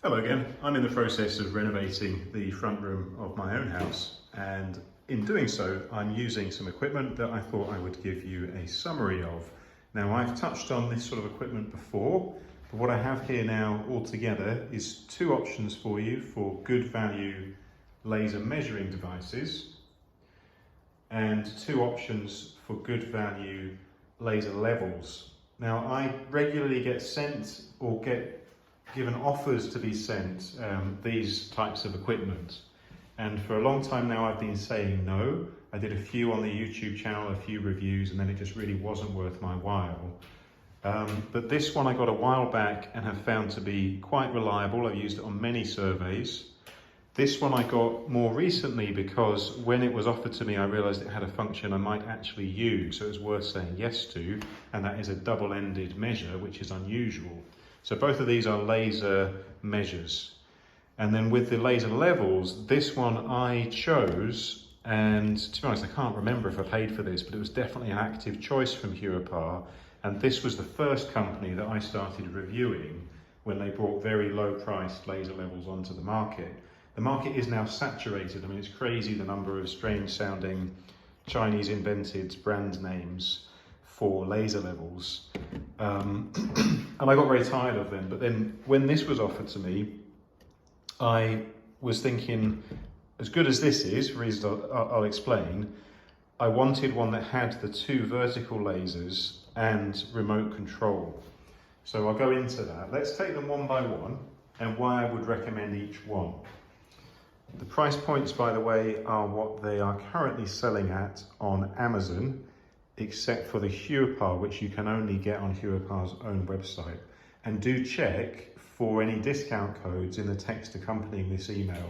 Hello again. I'm in the process of renovating the front room of my own house, and in doing so I'm using some equipment that I thought I would give you a summary of. Now, I've touched on this sort of equipment before, but what I have here now altogether is two options for you for good value laser measuring devices and two options for good value laser levels. Now, I regularly get sent or get given offers to be sent these types of equipment, and for a long time now I've been saying no. I did a few on the YouTube channel, a few reviews, and then it just really wasn't worth my while. But this one I got a while back and have found to be quite reliable. I've used it on many surveys. This one I got more recently because when it was offered to me I realised it had a function I might actually use, so it was worth saying yes to, and that is a double-ended measure, which is unusual. So both of these are laser measures. And then with the laser levels, this one I chose, and to be honest, I can't remember if I paid for this, but it was definitely an active choice from Huepar. And this was the first company that I started reviewing when they brought very low priced laser levels onto the market. The market is now saturated. I mean, it's crazy the number of strange sounding Chinese invented brand names for laser levels. And I got very tired of them. But then when this was offered to me, I was thinking, as good as this is, for reasons I'll explain, I wanted one that had the two vertical lasers and remote control. So I'll go into that. Let's take them one by one and why I would recommend each one. The price points, by the way, are what they are currently selling at on Amazon, except for the Huepar, which you can only get on Huepar's own website. And do check for any discount codes in the text accompanying this email.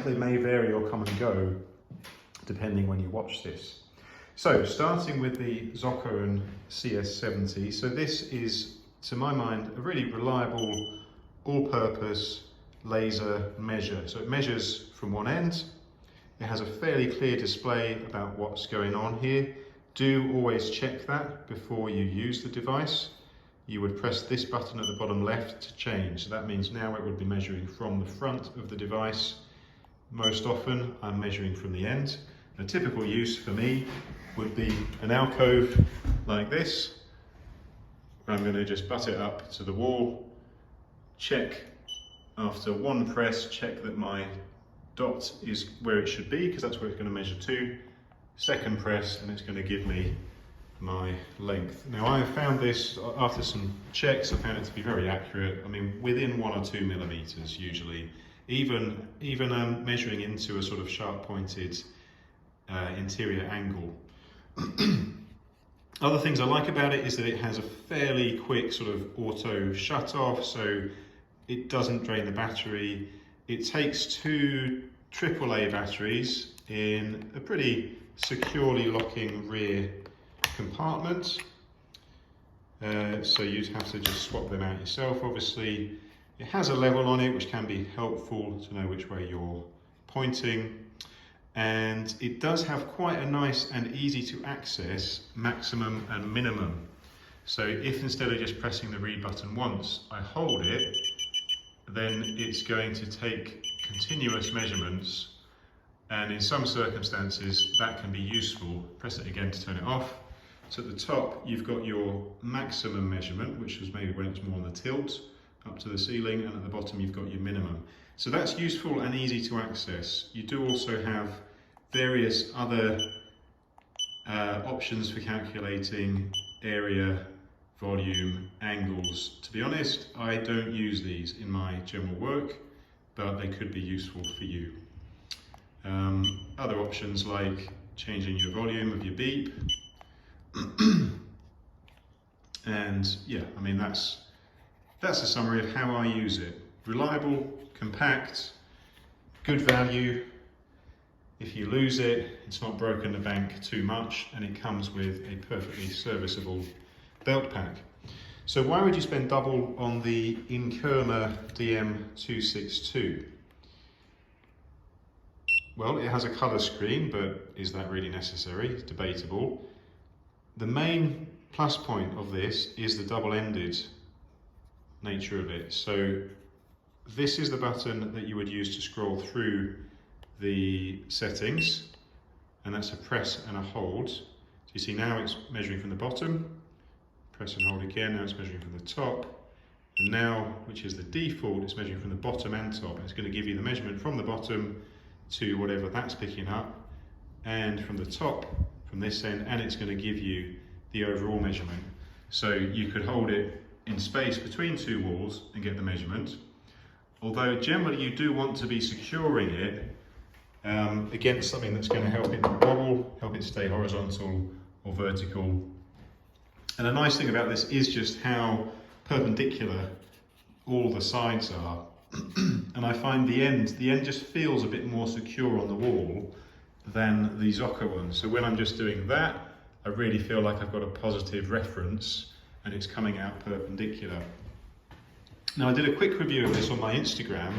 They may vary or come and go depending when you watch this. So starting with the Zokoun CS-70. So this is, to my mind, a really reliable all-purpose laser measure. So it measures from one end. It has a fairly clear display about what's going on here. Do always check that before you use the device. You would press this button at the bottom left to change. So that means now it would be measuring from the front of the device. Most often I'm measuring from the end. A typical use for me would be an alcove like this. I'm going to just butt it up to the wall, check after one press, check that my dot is where it should be, because that's where it's going to measure to. Second press, and it's going to give me my length. Now, I have found this, after some checks, I found it to be very accurate. I mean, within 1 or 2 millimeters usually, even measuring into a sort of sharp pointed interior angle. Other things I like about it is that it has a fairly quick sort of auto shut off, so it doesn't drain the battery. It takes 2 AAA batteries in a pretty securely locking rear compartment. So you'd have to just swap them out yourself, obviously. It has a level on it, which can be helpful to know which way you're pointing. And it does have quite a nice and easy to access maximum and minimum. So if instead of just pressing the read button once, I hold it, then it's going to take continuous measurements, and in some circumstances that can be useful. Press it again to turn it off. So at the top you've got your maximum measurement, which is maybe when it's more on the tilt up to the ceiling, and at the bottom you've got your minimum. So that's useful and easy to access. You do also have various other options for calculating area, volume, angles. To be honest, I don't use these in my general work, but they could be useful for you. Other options like changing your volume of your beep. And yeah, I mean, that's a summary of how I use it. Reliable, compact, good value. If you lose it, it's not broken the bank too much, and it comes with a perfectly serviceable belt pack. So why would you spend double on the Inkerma DM-262? Well, it has a colour screen, but is that really necessary? It's debatable. The main plus point of this is the double-ended nature of it. So this is the button that you would use to scroll through the settings, and that's a press and a hold. So you see now it's measuring from the bottom, press and hold again, now it's measuring from the top, and now, which is the default, it's measuring from the bottom and top. It's going to give you the measurement from the bottom to whatever that's picking up, and from the top, from this end, and it's going to give you the overall measurement. So you could hold it in space between two walls and get the measurement. Although generally you do want to be securing it against something that's going to help it wobble, help it stay horizontal or vertical. And the nice thing about this is just how perpendicular all the sides are. And I find the end just feels a bit more secure on the wall than the Zokoun. So when I'm just doing that, I really feel like I've got a positive reference and it's coming out perpendicular. Now I did a quick review of this on my Instagram,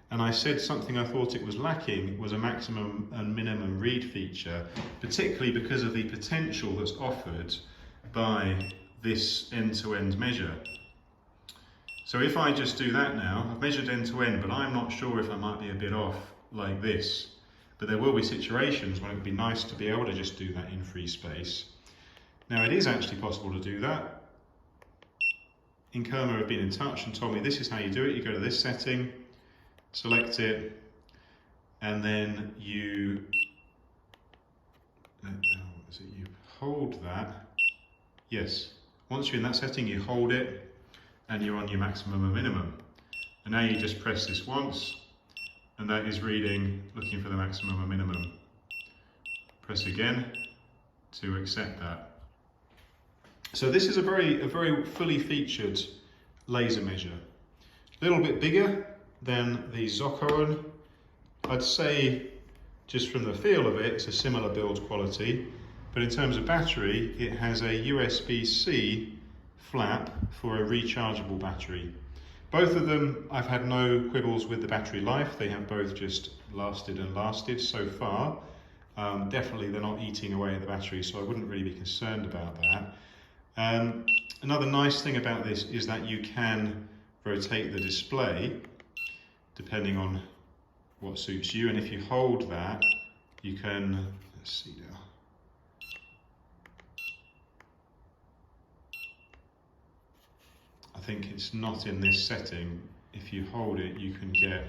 and I said something I thought it was lacking was a maximum and minimum read feature, particularly because of the potential that's offered by this end-to-end measure. So if I just do that now, I've measured end-to-end, but I'm not sure if I might be a bit off like this. But there will be situations when it would be nice to be able to just do that in free space. Now it is actually possible to do that. Inkerma have been in touch and told me this is how you do it. You go to this setting, select it, and then you hold that. Yes, once you're in that setting, you hold it, and you're on your maximum and minimum. And now you just press this once, and that is reading, looking for the maximum and minimum. Press again to accept that. So this is a very fully featured laser measure. A little bit bigger than the Zokoun. I'd say, just from the feel of it, it's a similar build quality, but in terms of battery, it has a USB-C flap for a rechargeable battery. Both of them, I've had no quibbles with the battery life. They have both just lasted and lasted so far. Definitely they're not eating away at the battery, so I wouldn't really be concerned about that. Another nice thing about this is that you can rotate the display depending on what suits you, and if you hold that, you can, let's see now. I think it's not in this setting. If you hold it, you can get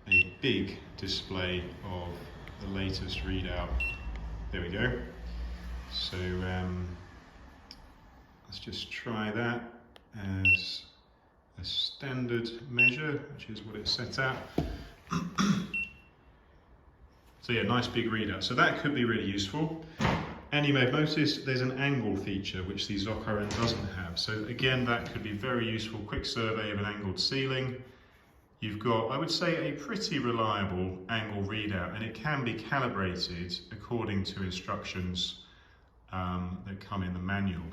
a big display of the latest readout. There we go. So let's just try that as a standard measure, which is what it's set at. So yeah, nice big readout. So that could be really useful. And you may have noticed there's an angle feature which the Zokoun doesn't have. So again, that could be very useful. Quick survey of an angled ceiling. You've got, I would say, a pretty reliable angle readout, and it can be calibrated according to instructions that come in the manual,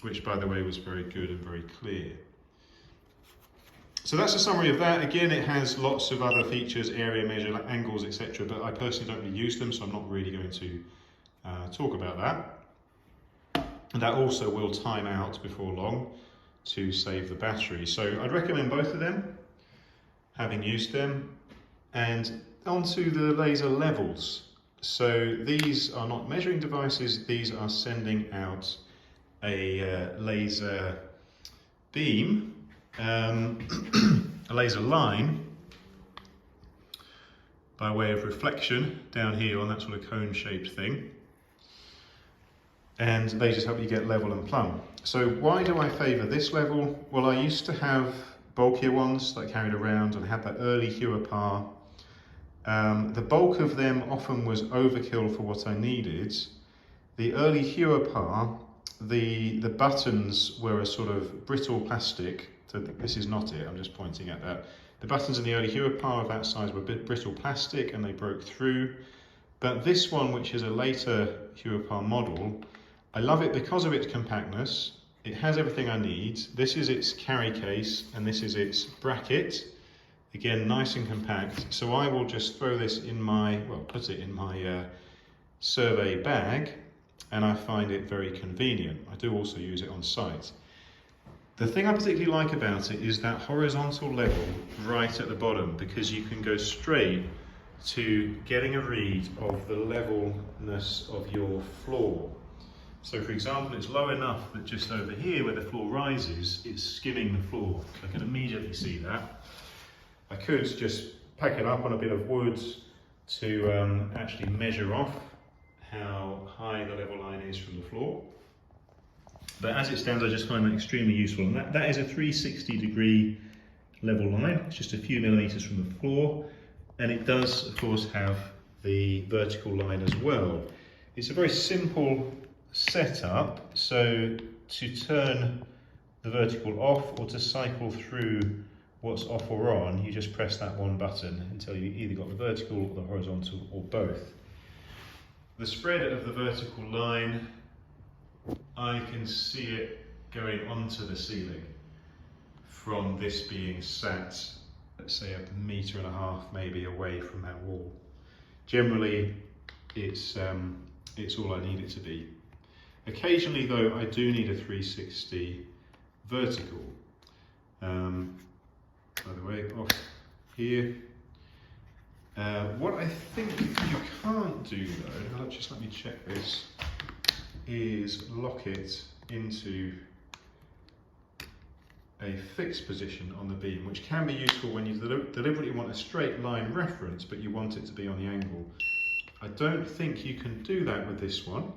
which by the way was very good and very clear. So that's a summary of that. Again, it has lots of other features, area measure, like angles, etc. But I personally don't really use them, so I'm not really going to talk about that. And that also will time out before long to save the battery. So I'd recommend both of them, having used them. And onto the laser levels. So these are not measuring devices, these are sending out a laser beam, a laser line by way of reflection down here on that sort of cone-shaped thing. And they just help you get level and plumb. So why do I favour this level? Well, I used to have bulkier ones that I carried around, and I had that early Huepar. The bulk of them often was overkill for what I needed. The early Huepar, the buttons were a sort of brittle plastic. So this is not it, I'm just pointing at that. The buttons in the early Huepar of that size were a bit brittle plastic and they broke through. But this one, which is a later Huepar model, I love it because of its compactness. It has everything I need. This is its carry case and this is its bracket. Again, nice and compact. So I will just throw this in my, well, put it in my survey bag, and I find it very convenient. I do also use it on site. The thing I particularly like about it is that horizontal level right at the bottom, because you can go straight to getting a read of the levelness of your floor. So for example, it's low enough that just over here where the floor rises, it's skimming the floor. I can immediately see that. I could just pack it up on a bit of wood to actually measure off how high the level line is from the floor. But as it stands, I just find that extremely useful. And that is a 360-degree level line. It's just a few millimeters from the floor. And it does, of course, have the vertical line as well. It's a very simple setup. So to turn the vertical off or to cycle through what's off or on, you just press that one button until you either got the vertical or the horizontal or both. The spread of the vertical line, I can see it going onto the ceiling from this being sat, let's say, 1.5 meters maybe away from that wall. Generally, it's all I need it to be. Occasionally, though, I do need a 360 vertical. By the way, off here. What I think you can't do, though, just let me check this, is lock it into a fixed position on the beam, which can be useful when you deliberately want a straight line reference, but you want it to be on the angle. I don't think you can do that with this one.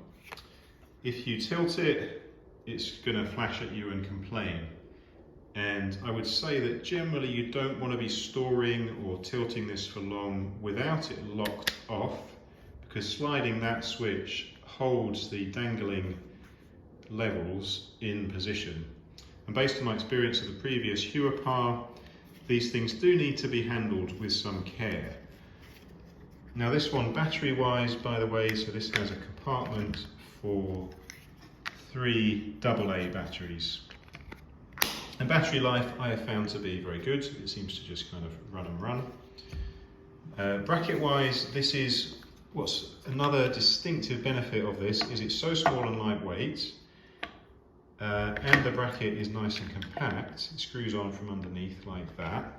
If you tilt it, it's going to flash at you and complain. And I would say that generally you don't want to be storing or tilting this for long without it locked off, because sliding that switch holds the dangling levels in position. And based on my experience of the previous Huepar, these things do need to be handled with some care. Now this one, battery wise, by the way, so this has a compartment for 3 AA batteries. And battery life I have found to be very good. It seems to just kind of run and run. Bracket wise, this is what's another distinctive benefit of this, is it's so small and lightweight, and the bracket is nice and compact. It screws on from underneath like that.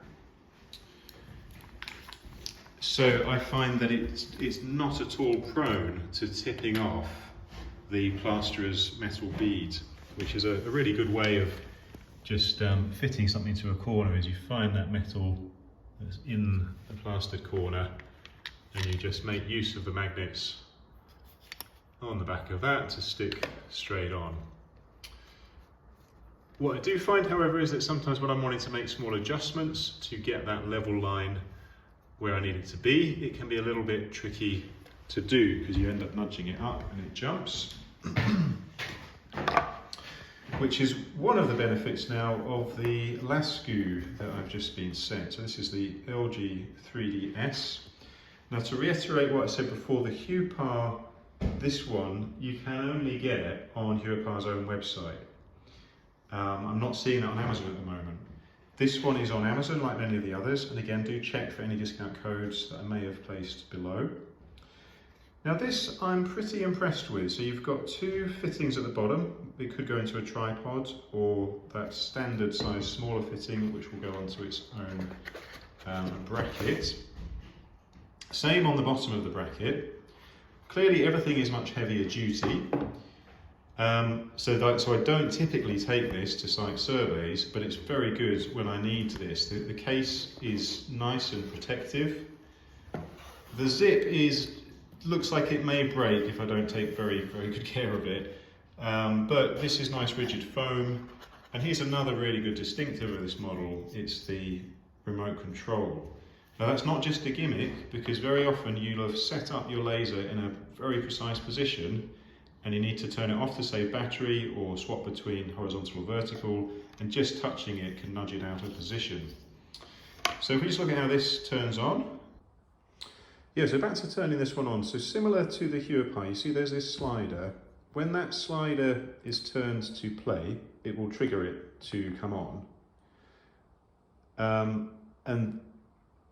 So I find that it's not at all prone to tipping off the plasterer's metal bead, which is a really good way of just fitting something to a corner. Is you find that metal that's in the plastered corner and you just make use of the magnets on the back of that to stick straight on. What I do find, however, is that sometimes when I'm wanting to make small adjustments to get that level line where I need it to be, it can be a little bit tricky to do because you end up nudging it up and it jumps. Which is one of the benefits now of the Lasgoo that I've just been sent. So this is the LG-3DS. Now to reiterate what I said before, the Huepar, this one, you can only get on Huepar's own website. I'm not seeing that on Amazon at the moment. This one is on Amazon like many of the others, and again, do check for any discount codes that I may have placed below. Now this I'm pretty impressed with. So you've got 2 fittings at the bottom. It could go into a tripod, or that standard size smaller fitting which will go onto its own bracket. Same on the bottom of the bracket. Clearly everything is much heavier duty. So I don't typically take this to site surveys, but it's very good when I need this. The case is nice and protective. The zip looks like it may break if I don't take very good care of it. But this is nice rigid foam. And here's another really good distinctive of this model. It's the remote control. Now that's not just a gimmick, because very often you'll have set up your laser in a very precise position and you need to turn it off to save battery or swap between horizontal or vertical, and just touching it can nudge it out of position. So if we just look at how this turns on. Yeah, so back to turning this one on. So similar to the Huepar, you see there's this slider. When that slider is turned to play, it will trigger it to come on. And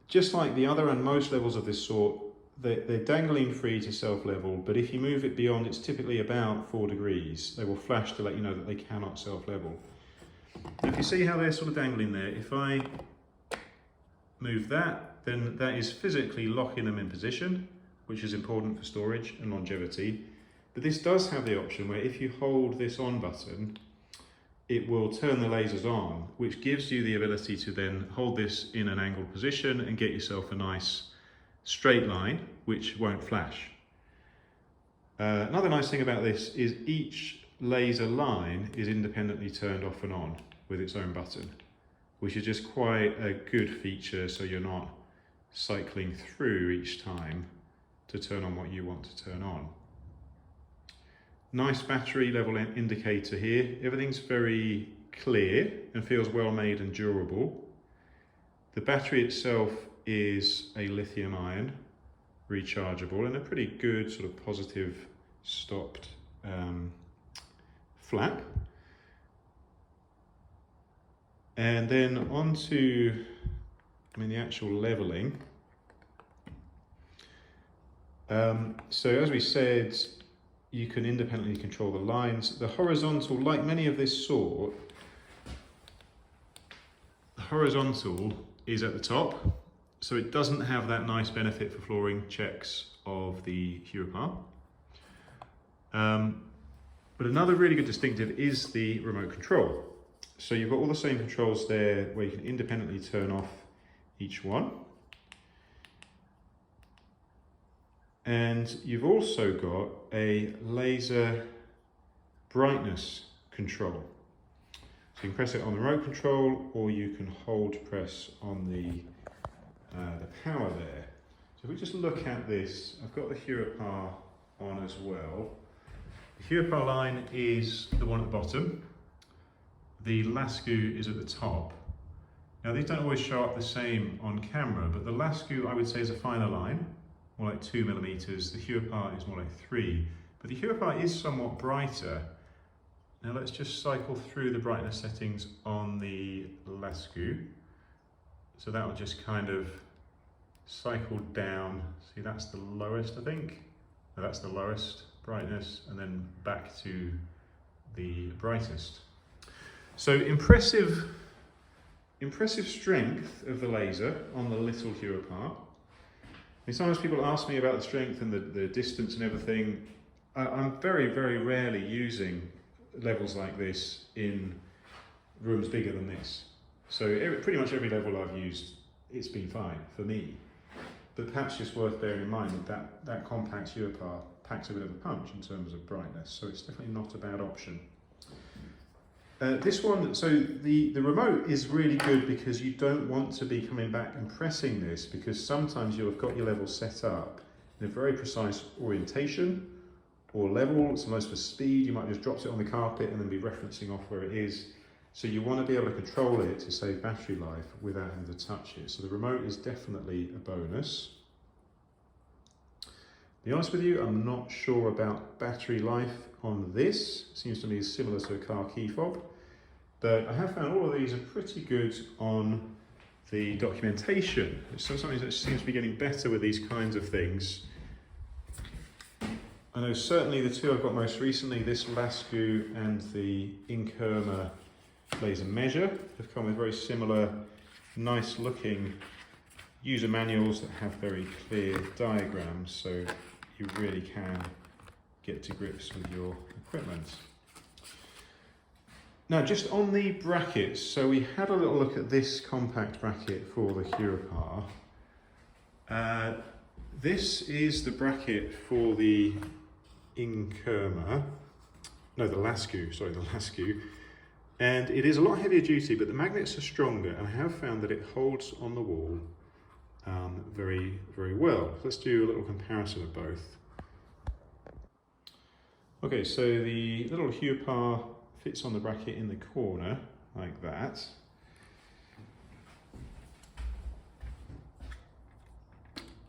just like the other and most levels of this sort, they're dangling free to self-level, but if you move it beyond, it's typically about 4 degrees. They will flash to let you know that they cannot self-level. If you see how they're sort of dangling there, if I move that, then that is physically locking them in position, which is important for storage and longevity. But this does have the option where if you hold this on button, it will turn the lasers on, which gives you the ability to then hold this in an angled position and get yourself a nice straight line, which won't flash. Another nice thing about this is each laser line is independently turned off and on with its own button, which is just quite a good feature, so you're not cycling through each time to turn on what you want to turn on. Nice battery level indicator here. Everything's very clear and feels well made and durable. The battery itself is a lithium ion rechargeable and a pretty good sort of positive stopped flap. And then onto, the actual leveling. So as we said, you can independently control the lines. The horizontal, like many of this sort, the horizontal is at the top, so it doesn't have that nice benefit for flooring checks of the Huepar. But another really good distinctive is the remote control. So you've got all the same controls there where you can independently turn off each one. And you've also got a laser brightness control. So you can press it on the remote control, or you can hold press on the power there. So if we just look at this, I've got the Huepar on as well. The Huepar line is the one at the bottom. The Lasgoo is at the top. Now these don't always show up the same on camera, but the Lasgoo I would say is a finer line, more like 2 millimeters. The Huepar is more like 3, but the Huepar is somewhat brighter. Now let's just cycle through the brightness settings on the Lasgoo. So that will just kind of cycle down. See, that's the lowest, I think. No, that's the lowest brightness, and then back to the brightest. So impressive strength of the laser on the little Huepar. Sometimes people ask me about the strength and the distance and everything. I'm very, very rarely using levels like this in rooms bigger than this. So pretty much every level I've used, it's been fine for me. But perhaps just worth bearing in mind that compact Huepar packs a bit of a punch in terms of brightness, so it's definitely not a bad option. This one, so the remote is really good because you don't want to be coming back and pressing this, because sometimes you'll have got your level set up in a very precise orientation or level. Sometimes for speed, you might just drop it on the carpet and then be referencing off where it is. So you want to be able to control it to save battery life without having to touch it. So the remote is definitely a bonus. To be honest with you, I'm not sure about battery life on this. Seems to me similar to a car key fob, but I have found all of these are pretty good on the documentation. It's something that seems to be getting better with these kinds of things. I know certainly the two I've got most recently, this Lasgoo and the Inkerma laser measure, have come with very similar, nice looking user manuals that have very clear diagrams, so you really can get to grips with your equipment. Now, just on the brackets, so we had a little look at this compact bracket for the Huepar. This is the bracket for the Inkerma, no, the Lasgoo, sorry, the Lasgoo. And it is a lot heavier duty, but the magnets are stronger, and I have found that it holds on the wall very, very well. Let's do a little comparison of both. Okay, so the little Huepar fits on the bracket in the corner, like that.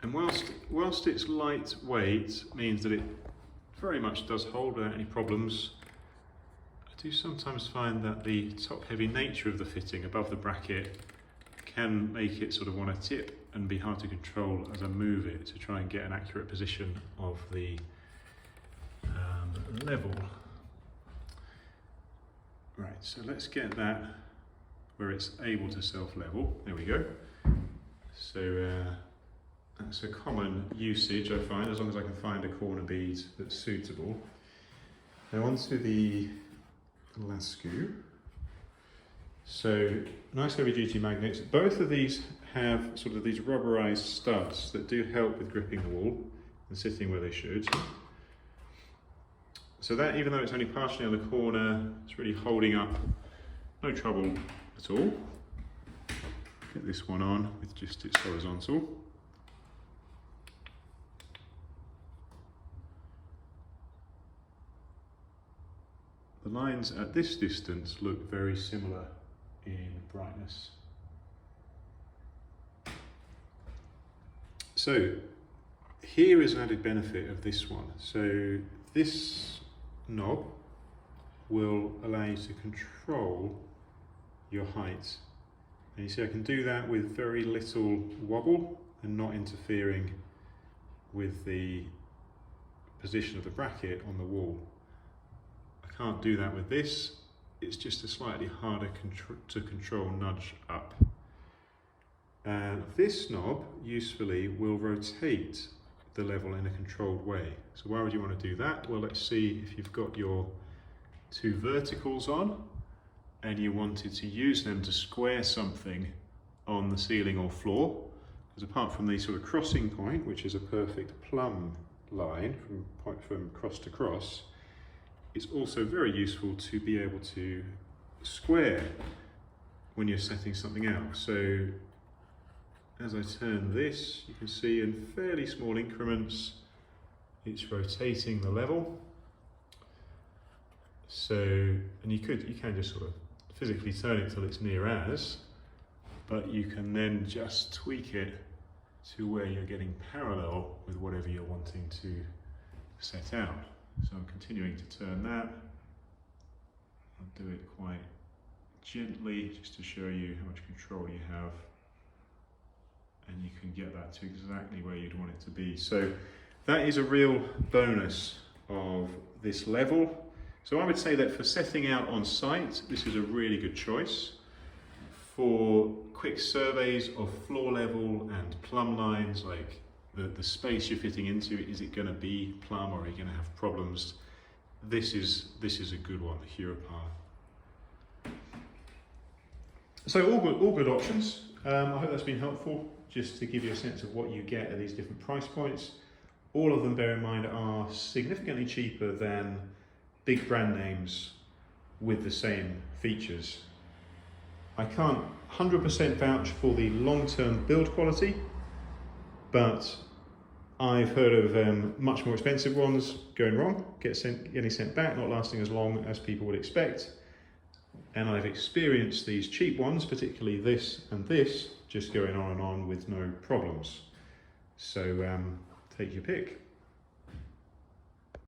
And whilst it's lightweight, means that it very much does hold without any problems. I do sometimes find that the top-heavy nature of the fitting above the bracket can make it sort of want to tip and be hard to control as I move it to try and get an accurate position of the level. Right, so let's get that where it's able to self-level. There we go. So that's a common usage I find, as long as I can find a corner bead that's suitable. Now onto the Lasgoo. So nice heavy duty magnets. Both of these have sort of these rubberized studs that do help with gripping the wool and sitting where they should. So that, even though it's only partially on the corner, it's really holding up, no trouble at all. Get this one on with just its horizontal. The lines at this distance look very similar in brightness. So here is an added benefit of this one. So this knob will allow you to control your height. And you see I can do that with very little wobble and not interfering with the position of the bracket on the wall. I can't do that with this. It's just a slightly harder to control nudge up. This knob usefully will rotate the level in a controlled way. So why would you want to do that? Well, let's see if you've got your two verticals on and you wanted to use them to square something on the ceiling or floor. Because apart from the sort of crossing point, which is a perfect plumb line from cross to cross, it's also very useful to be able to square when you're setting something out. So as I turn this, you can see in fairly small increments, it's rotating the level. So, and you can just sort of physically turn it till it's near as, but you can then just tweak it to where you're getting parallel with whatever you're wanting to set out. So I'm continuing to turn that. I'll do it quite gently just to show you how much control you have. And you can get that to exactly where you'd want it to be. So that is a real bonus of this level. So I would say that for setting out on site, this is a really good choice. For quick surveys of floor level and plumb lines, like the space you're fitting into, is it going to be plumb or are you going to have problems? This is a good one, the Huepar. So all good options. I hope that's been helpful, just to give you a sense of what you get at these different price points. All of them, bear in mind, are significantly cheaper than big brand names with the same features. I can't 100% vouch for the long-term build quality, but I've heard of much more expensive ones going wrong, getting sent back, not lasting as long as people would expect. And I've experienced these cheap ones, particularly this and this, just going on and on with no problems. So take your pick.